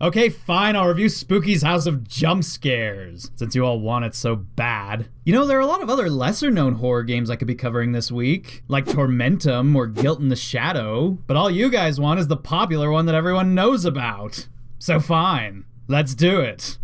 Okay, fine, I'll review Spooky's House of Jump Scares, since you all want it so bad. You know, there are a lot of other lesser-known horror games I could be covering this week, like Tormentum or Guilt in the Shadow, but all you guys want is the popular one that everyone knows about. So fine, let's do it.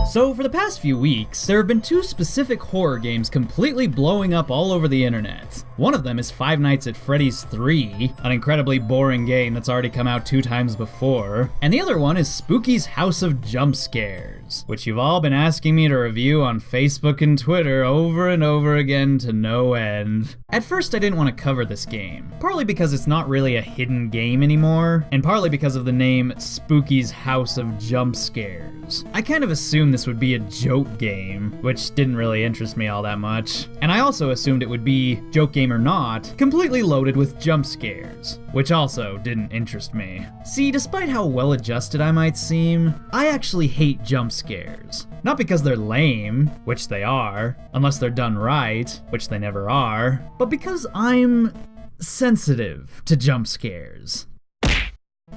So for the past few weeks, there have been two specific horror games completely blowing up all over the internet. One of them is Five Nights at Freddy's 3, an incredibly boring game that's already come out 2 times before, and the other one is Spooky's House of Jump Scares, which you've all been asking me to review on Facebook and Twitter over and over again to no end. At first I didn't want to cover this game, partly because it's not really a hidden game anymore, and partly because of the name Spooky's House of Jump Scares. I kind of assumed this would be a joke game, which didn't really interest me all that much. And I also assumed it would be, joke game or not, completely loaded with jump scares, which also didn't interest me. See, despite how well adjusted I might seem, I actually hate jump scares. Not because they're lame, which they are, unless they're done right, which they never are, but because I'm sensitive to jump scares.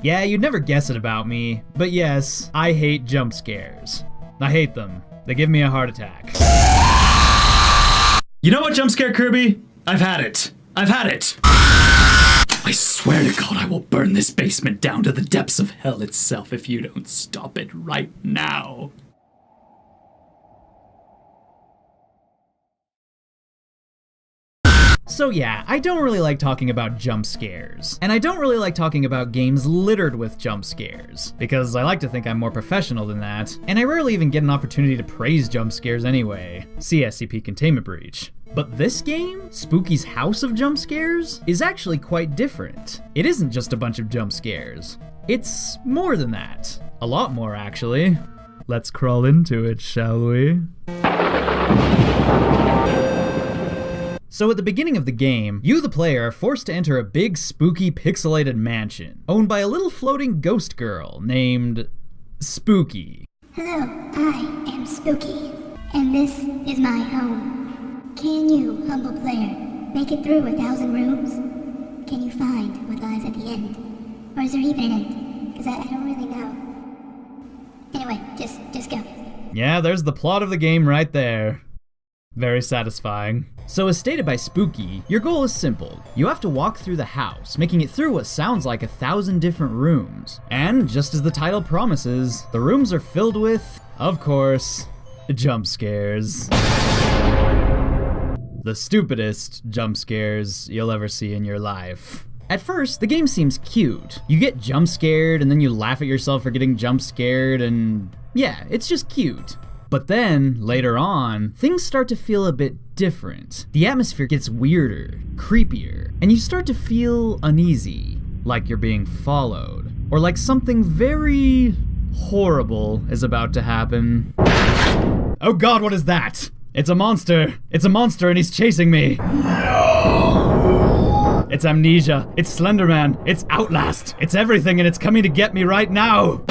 Yeah, you'd never guess it about me, but yes, I hate jump scares. I hate them. They give me a heart attack. You know what, Jump Scare Kirby? I've had it. I've had it. I swear to God I will burn this basement down to the depths of hell itself if you don't stop it right now. So yeah, I don't really like talking about jump scares, and I don't really like talking about games littered with jump scares, because I like to think I'm more professional than that, and I rarely even get an opportunity to praise jump scares anyway. See SCP Containment Breach. But this game, Spooky's House of Jump Scares, is actually quite different. It isn't just a bunch of jump scares. It's more than that. A lot more, actually. Let's crawl into it, shall we? So at the beginning of the game, you the player are forced to enter a big spooky pixelated mansion, owned by a little floating ghost girl named Spooky. Hello, I am Spooky, and this is my home. Can you, humble player, make it through 1,000 rooms? Can you find what lies at the end? Or is there even an end? Because I don't really know. Anyway, just go. Yeah, there's the plot of the game right there. Very satisfying. So as stated by Spooky, your goal is simple. You have to walk through the house, making it through what sounds like 1,000 different rooms. And just as the title promises, the rooms are filled with, of course, jump scares. The stupidest jump scares you'll ever see in your life. At first, the game seems cute. You get jump scared and then you laugh at yourself for getting jump scared, and yeah, it's just cute. But then, later on, things start to feel a bit different. The atmosphere gets weirder, creepier, and you start to feel uneasy, like you're being followed, or like something very horrible is about to happen. Oh God, what is that? It's a monster! It's a monster and he's chasing me! It's Amnesia, it's Slenderman, it's Outlast, it's everything and it's coming to get me right now!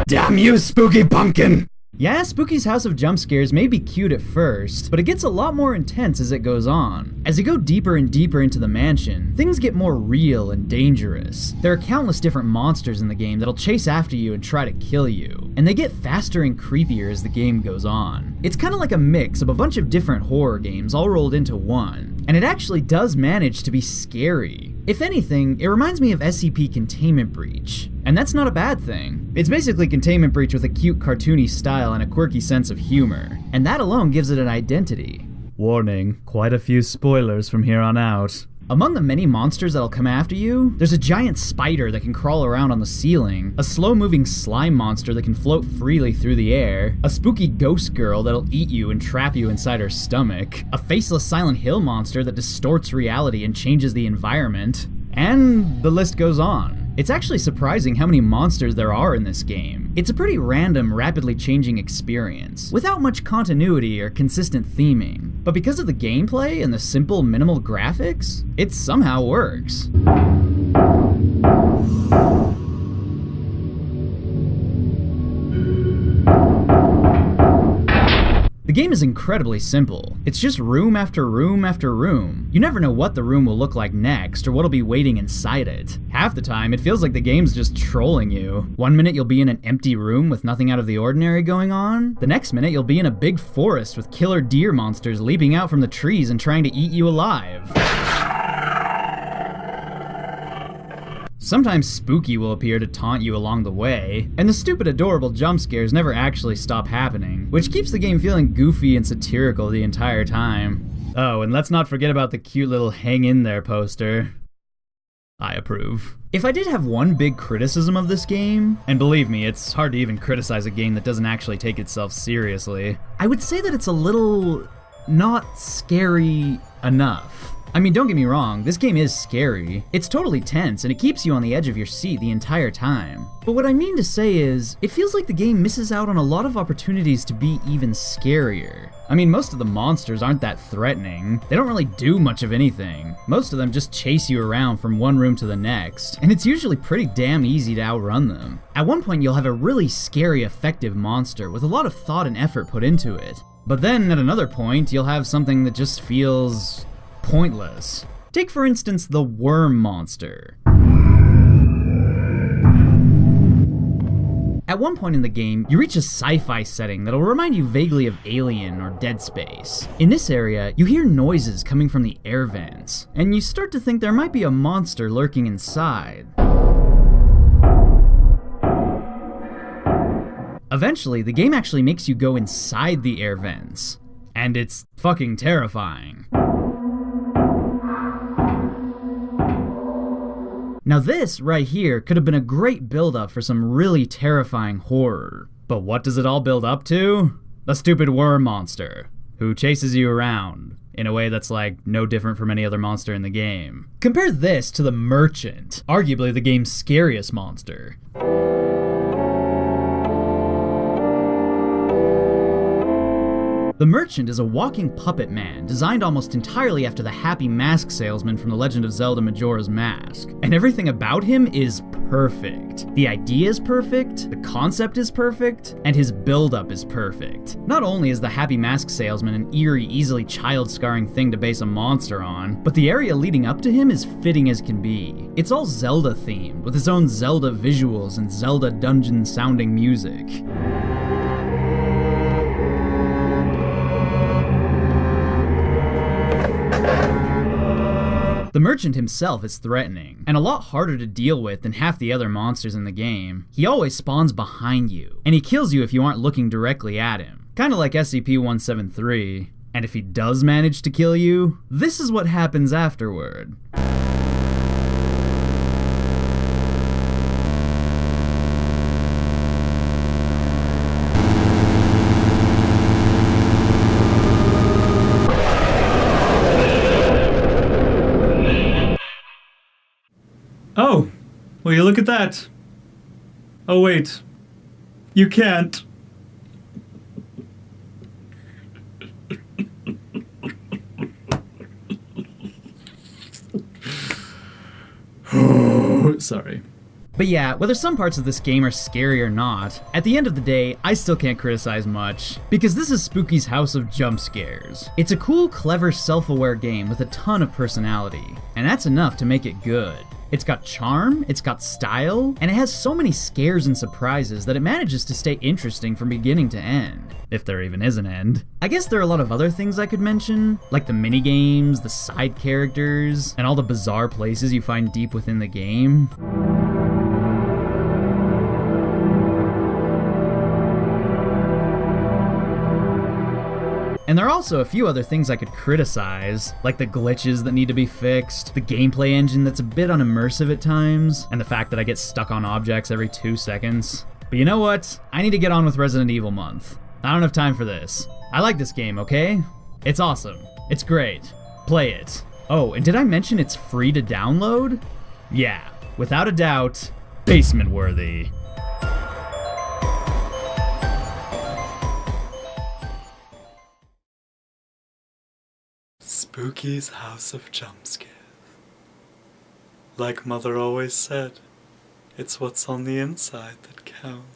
Damn you, spooky pumpkin! Yeah, Spooky's House of Jump Scares may be cute at first, but it gets a lot more intense as it goes on. As you go deeper and deeper into the mansion, things get more real and dangerous. There are countless different monsters in the game that'll chase after you and try to kill you, and they get faster and creepier as the game goes on. It's kind of like a mix of a bunch of different horror games all rolled into one, and it actually does manage to be scary. If anything, it reminds me of SCP Containment Breach, and that's not a bad thing. It's basically Containment Breach with a cute cartoony style and a quirky sense of humor, and that alone gives it an identity. Warning, quite a few spoilers from here on out. Among the many monsters that'll come after you, there's a giant spider that can crawl around on the ceiling, a slow-moving slime monster that can float freely through the air, a spooky ghost girl that'll eat you and trap you inside her stomach, a faceless Silent Hill monster that distorts reality and changes the environment, and the list goes on. It's actually surprising how many monsters there are in this game. It's a pretty random, rapidly changing experience, without much continuity or consistent theming. But because of the gameplay and the simple, minimal graphics, it somehow works. game is incredibly simple. It's just room after room after room. You never know what the room will look like next or what'll be waiting inside it. Half the time, it feels like the game's just trolling you. One minute you'll be in an empty room with nothing out of the ordinary going on. The next minute you'll be in a big forest with killer deer monsters leaping out from the trees and trying to eat you alive. Sometimes Spooky will appear to taunt you along the way, and the stupid adorable jump scares never actually stop happening, which keeps the game feeling goofy and satirical the entire time. Oh, and let's not forget about the cute little hang in there poster. I approve. If I did have one big criticism of this game, and believe me, it's hard to even criticize a game that doesn't actually take itself seriously, I would say that it's a little not scary enough. I mean, don't get me wrong, this game is scary. It's totally tense, and it keeps you on the edge of your seat the entire time. But what I mean to say is, it feels like the game misses out on a lot of opportunities to be even scarier. I mean, most of the monsters aren't that threatening. They don't really do much of anything. Most of them just chase you around from one room to the next, and it's usually pretty damn easy to outrun them. At one point, you'll have a really scary, effective monster with a lot of thought and effort put into it. But then, at another point, you'll have something that just feels pointless. Take for instance the worm monster. At one point in the game, you reach a sci-fi setting that'll remind you vaguely of Alien or Dead Space. In this area, you hear noises coming from the air vents, and you start to think there might be a monster lurking inside. Eventually, the game actually makes you go inside the air vents, and it's fucking terrifying. Now this, right here, could have been a great build-up for some really terrifying horror. But what does it all build up to? The stupid worm monster, who chases you around in a way that's like no different from any other monster in the game. Compare this to the Merchant, arguably the game's scariest monster. The Merchant is a walking puppet man designed almost entirely after the happy mask salesman from The Legend of Zelda Majora's Mask. And everything about him is perfect. The idea is perfect, the concept is perfect, and his build-up is perfect. Not only is the happy mask salesman an eerie, easily child-scarring thing to base a monster on, but the area leading up to him is fitting as can be. It's all Zelda-themed, with its own Zelda visuals and Zelda dungeon-sounding music. The Merchant himself is threatening, and a lot harder to deal with than half the other monsters in the game. He always spawns behind you, and he kills you if you aren't looking directly at him. Kinda like SCP-173. And if he does manage to kill you, this is what happens afterward. Oh, will you look at that? Oh wait, you can't. Sorry. But yeah, whether some parts of this game are scary or not, at the end of the day, I still can't criticize much, because this is Spooky's House of Jump Scares. It's a cool, clever, self-aware game with a ton of personality, and that's enough to make it good. It's got charm, it's got style, and it has so many scares and surprises that it manages to stay interesting from beginning to end. If there even is an end. I guess there are a lot of other things I could mention, like the minigames, the side characters, and all the bizarre places you find deep within the game. And there are also a few other things I could criticize, like the glitches that need to be fixed, the gameplay engine that's a bit unimmersive at times, and the fact that I get stuck on objects every 2 seconds. But you know what? I need to get on with Resident Evil month. I don't have time for this. I like this game, okay? It's awesome. It's great. Play it. Oh, and did I mention it's free to download? Yeah, without a doubt, basement worthy. Spooky's House of Jumpscares. Like Mother always said, it's what's on the inside that counts.